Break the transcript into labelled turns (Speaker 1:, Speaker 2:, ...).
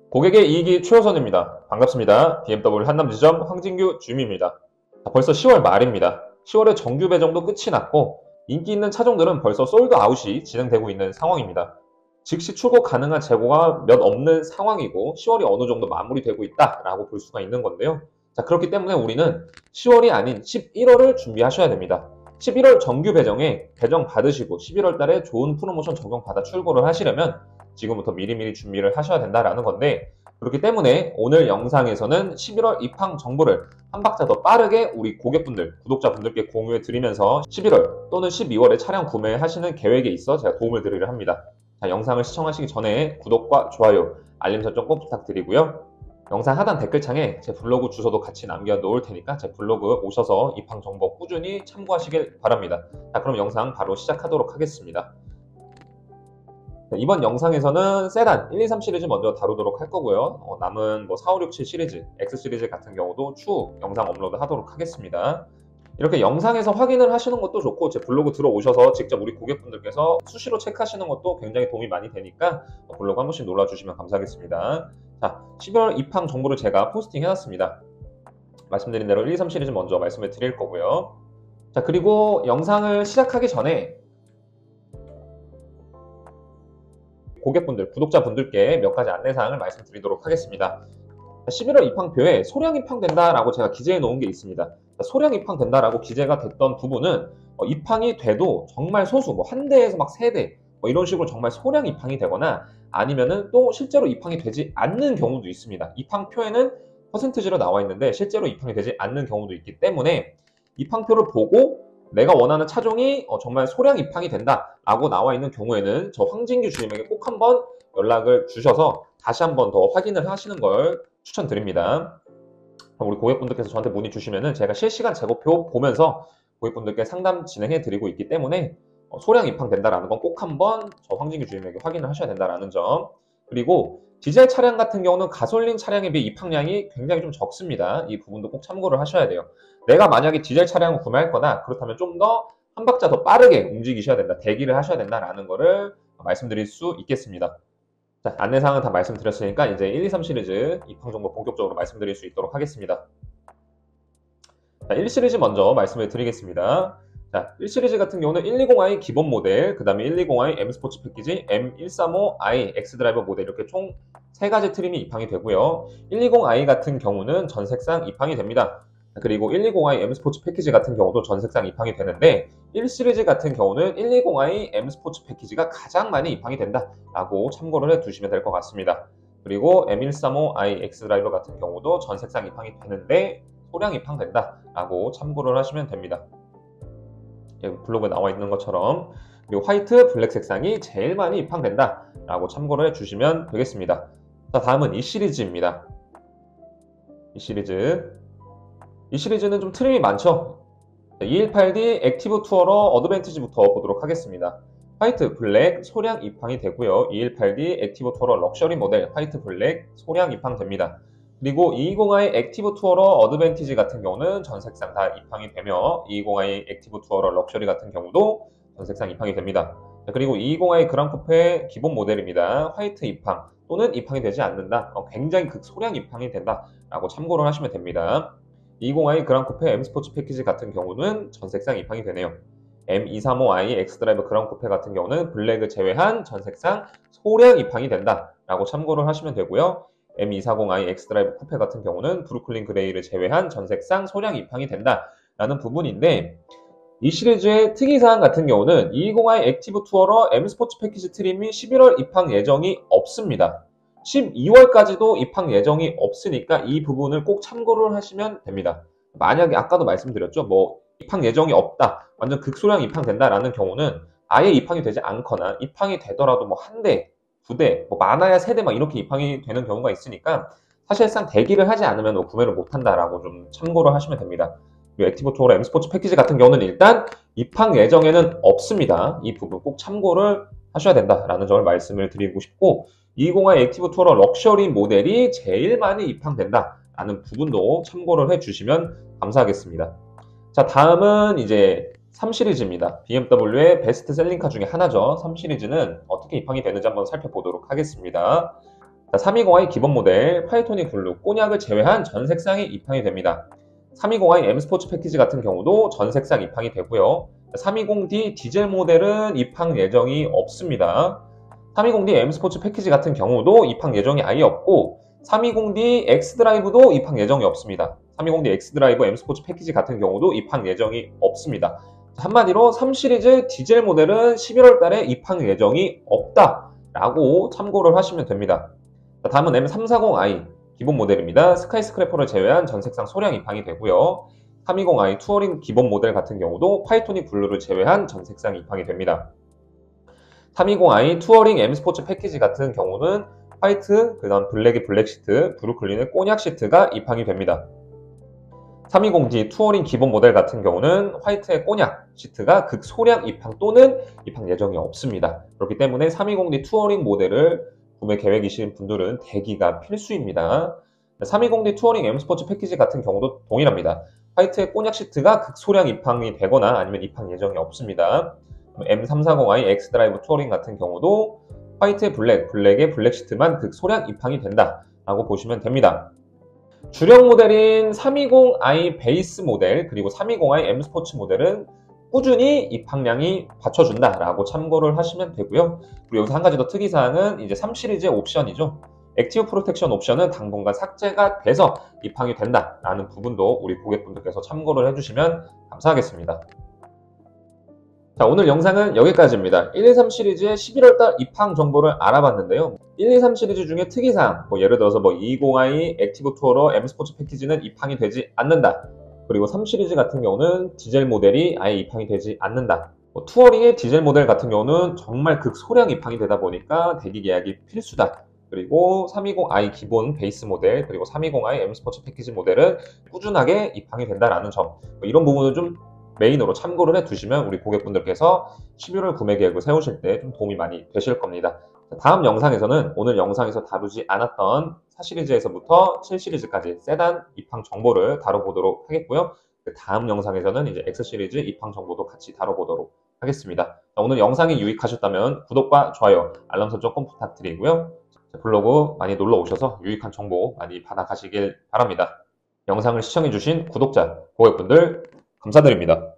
Speaker 1: 고객의 이익이 최우선입니다. 반갑습니다. BMW 한남지점 황진규 주임입니다. 벌써 10월 말입니다. 10월에 정규 배정도 끝이 났고 인기 있는 차종들은 벌써 솔드아웃이 진행되고 있는 상황입니다. 즉시 출고 가능한 재고가 몇 없는 상황이고 10월이 어느 정도 마무리되고 있다라고 볼 수가 있는 건데요. 그렇기 때문에 우리는 10월이 아닌 11월을 준비하셔야 됩니다. 11월 정규 배정에 배정 받으시고 11월 달에 좋은 프로모션 적용받아 출고를 하시려면 지금부터 미리미리 준비를 하셔야 된다라는 건데, 그렇기 때문에 오늘 영상에서는 11월 입항 정보를 한 박자 더 빠르게 우리 고객분들, 구독자분들께 공유해 드리면서 11월 또는 12월에 차량 구매하시는 계획에 있어 제가 도움을 드리려 합니다. 영상을 시청하시기 전에 구독과 좋아요, 알림 설정 꼭 부탁드리고요. 영상 하단 댓글창에 제 블로그 주소도 같이 남겨 놓을 테니까 제 블로그 오셔서 입항 정보 꾸준히 참고하시길 바랍니다. 그럼 영상 바로 시작하도록 하겠습니다. 이번 영상에서는 세단 1, 2, 3 시리즈 먼저 다루도록 할 거고요. 남은 4, 5, 6, 7 시리즈, X 시리즈 같은 경우도 추후 영상 업로드 하도록 하겠습니다. 이렇게 영상에서 확인을 하시는 것도 좋고 제 블로그 들어오셔서 직접 우리 고객분들께서 수시로 체크하시는 것도 굉장히 도움이 많이 되니까 블로그 한 번씩 놀러주시면 감사하겠습니다. 12월 입항 정보를 제가 포스팅 해놨습니다. 말씀드린 대로 1, 2, 3 시리즈 먼저 말씀을 드릴 거고요. 그리고 영상을 시작하기 전에 고객분들, 구독자분들께 몇 가지 안내사항을 말씀드리도록 하겠습니다. 11월 입항표에 소량 입항된다라고 제가 기재해 놓은 게 있습니다. 소량 입항된다라고 기재가 됐던 부분은 입항이 돼도 정말 소수, 한 대에서 막 3대 이런 식으로 정말 소량 입항이 되거나 아니면은 또 실제로 입항이 되지 않는 경우도 있습니다. 입항표에는 퍼센티지로 나와 있는데 실제로 입항이 되지 않는 경우도 있기 때문에 입항표를 보고 내가 원하는 차종이 정말 소량 입항이 된다라고 나와 있는 경우에는 저 황진규 주임에게 꼭 한번 연락을 주셔서 다시 한번 더 확인을 하시는 걸 추천드립니다. 우리 고객분들께서 저한테 문의 주시면은 제가 실시간 재고표 보면서 고객분들께 상담 진행해 드리고 있기 때문에 소량 입항된다라는 건 꼭 한번 저 황진규 주임에게 확인을 하셔야 된다라는 점. 그리고 디젤 차량 같은 경우는 가솔린 차량에 비해 입항량이 굉장히 좀 적습니다. 이 부분도 꼭 참고를 하셔야 돼요. 내가 만약에 디젤 차량을 구매할 거다, 그렇다면 좀 더 한 박자 더 빠르게 움직이셔야 된다, 대기를 하셔야 된다라는 거를 말씀드릴 수 있겠습니다. 안내사항은 다 말씀드렸으니까 이제 1, 2, 3 시리즈 입항 정보 본격적으로 말씀드릴 수 있도록 하겠습니다. 1 시리즈 먼저 말씀을 드리겠습니다. 1 시리즈 같은 경우는 120i 기본 모델, 그 다음에 120i M 스포츠 패키지, M135i X 드라이버 모델 이렇게 총 3가지 트림이 입항이 되고요. 120i 같은 경우는 전색상 입항이 됩니다. 그리고 120i M 스포츠 패키지 같은 경우도 전색상 입항이 되는데 1 시리즈 같은 경우는 120i M 스포츠 패키지가 가장 많이 입항이 된다라고 참고를 해두시면 될 것 같습니다. 그리고 M135i X 드라이버 같은 경우도 전색상 입항이 되는데 소량 입항된다라고 참고를 하시면 됩니다. 블로그에 나와 있는 것처럼. 그리고 화이트, 블랙 색상이 제일 많이 입항된다라고 참고를 해주시면 되겠습니다. 다음은 이 시리즈입니다. 이 시리즈는 좀 트림이 많죠. 218D 액티브 투어러 어드밴티지부터 보도록 하겠습니다. 화이트, 블랙, 소량 입항이 되고요. 218D 액티브 투어러 럭셔리 모델 화이트, 블랙, 소량 입항됩니다. 그리고 220i 액티브 투어러 어드밴티지 같은 경우는 전색상 다 입항이 되며 220i 액티브 투어러 럭셔리 같은 경우도 전색상 입항이 됩니다. 그리고 220i 그랑 쿠페 기본 모델입니다. 화이트 입항 또는 입항이 되지 않는다, 굉장히 극소량 입항이 된다라고 참고를 하시면 됩니다. 220i 그랑 쿠페 M 스포츠 패키지 같은 경우는 전색상 입항이 되네요. M235i X 드라이브 그랑 쿠페 같은 경우는 블랙을 제외한 전색상 소량 입항이 된다라고 참고를 하시면 되고요. M240i X 드라이브 쿠페 같은 경우는 브루클린 그레이를 제외한 전색상 소량 입항이 된다라는 부분인데, 이 시리즈의 특이사항 같은 경우는 220i 액티브 투어러 M 스포츠 패키지 트림이 11월 입항 예정이 없습니다. 12월까지도 입항 예정이 없으니까 이 부분을 꼭 참고를 하시면 됩니다. 만약에 아까도 말씀드렸죠. 입항 예정이 없다, 완전 극소량 입항된다라는 경우는 아예 입항이 되지 않거나 입항이 되더라도 한 대, 2대, 많아야 3대 이렇게 입항이 되는 경우가 있으니까 사실상 대기를 하지 않으면 구매를 못한다라고 좀 참고를 하시면 됩니다. 액티브 투어러 M 스포츠 패키지 같은 경우는 일단 입항 예정에는 없습니다. 이 부분 꼭 참고를 하셔야 된다라는 점을 말씀을 드리고 싶고, 220i 액티브 투어러 럭셔리 모델이 제일 많이 입항된다라는 부분도 참고를 해주시면 감사하겠습니다. 다음은 이제 3 시리즈입니다. BMW의 베스트 셀링카 중에 하나죠. 3 시리즈는 어떻게 입항이 되는지 한번 살펴보도록 하겠습니다. 320i 기본 모델 파이토닉 블루 꼬냑을 제외한 전 색상이 입항이 됩니다. 320i M 스포츠 패키지 같은 경우도 전 색상 입항이 되고요. 320D 디젤 모델은 입항 예정이 없습니다. 320D M 스포츠 패키지 같은 경우도 입항 예정이 아예 없고 320D X 드라이브도 입항 예정이 없습니다. 320D X 드라이브 M 스포츠 패키지 같은 경우도 입항 예정이 없습니다. 한마디로 3 시리즈 디젤 모델은 11월 달에 입항 예정이 없다라고 참고를 하시면 됩니다. 다음은 M340i 기본 모델입니다. 스카이스크래퍼를 제외한 전 색상 소량 입항이 되고요. 320i 투어링 기본 모델 같은 경우도 파이토닉 블루를 제외한 전 색상 입항이 됩니다. 320i 투어링 M 스포츠 패키지 같은 경우는 화이트, 그 다음 블랙의 블랙 시트, 브루클린의 꼬냑 시트가 입항이 됩니다. 320D 투어링 기본 모델 같은 경우는 화이트의 꼬냑 시트가 극소량 입항 또는 입항 예정이 없습니다. 그렇기 때문에 320D 투어링 모델을 구매 계획이신 분들은 대기가 필수입니다. 320D 투어링 M 스포츠 패키지 같은 경우도 동일합니다. 화이트의 꼬냑 시트가 극소량 입항이 되거나 아니면 입항 예정이 없습니다. M340i X 드라이브 투어링 같은 경우도 화이트의 블랙, 블랙의 블랙 시트만 극소량 입항이 된다라고 보시면 됩니다. 주력 모델인 320i 베이스 모델 그리고 320i M 스포츠 모델은 꾸준히 입항량이 받쳐준다라고 참고를 하시면 되고요. 그리고 여기서 한 가지 더 특이사항은 이제 3 시리즈의 옵션이죠. 액티브 프로텍션 옵션은 당분간 삭제가 돼서 입항이 된다라는 부분도 우리 고객분들께서 참고를 해주시면 감사하겠습니다. 자, 오늘 영상은 여기까지입니다. 123 시리즈의 11월달 입항 정보를 알아봤는데요. 123 시리즈 중에 특이사항, 예를 들어서 220i 액티브 투어러 M 스포츠 패키지는 입항이 되지 않는다. 그리고 3 시리즈 같은 경우는 디젤 모델이 아예 입항이 되지 않는다. 투어링의 디젤 모델 같은 경우는 정말 극소량 입항이 되다 보니까 대기 계약이 필수다. 그리고 320i 기본 베이스 모델, 그리고 320i M 스포츠 패키지 모델은 꾸준하게 입항이 된다라는 점. 이런 부분을 좀 메인으로 참고를 해두시면 우리 고객분들께서 11월 구매 계획을 세우실 때 좀 도움이 많이 되실 겁니다. 다음 영상에서는 오늘 영상에서 다루지 않았던 4 시리즈에서부터 7 시리즈까지 세단 입항 정보를 다뤄보도록 하겠고요. 다음 영상에서는 이제 X 시리즈 입항 정보도 같이 다뤄보도록 하겠습니다. 오늘 영상이 유익하셨다면 구독과 좋아요, 알람 설정 꼭 부탁드리고요. 블로그 많이 놀러 오셔서 유익한 정보 많이 받아가시길 바랍니다. 영상을 시청해주신 구독자, 고객분들 감사드립니다.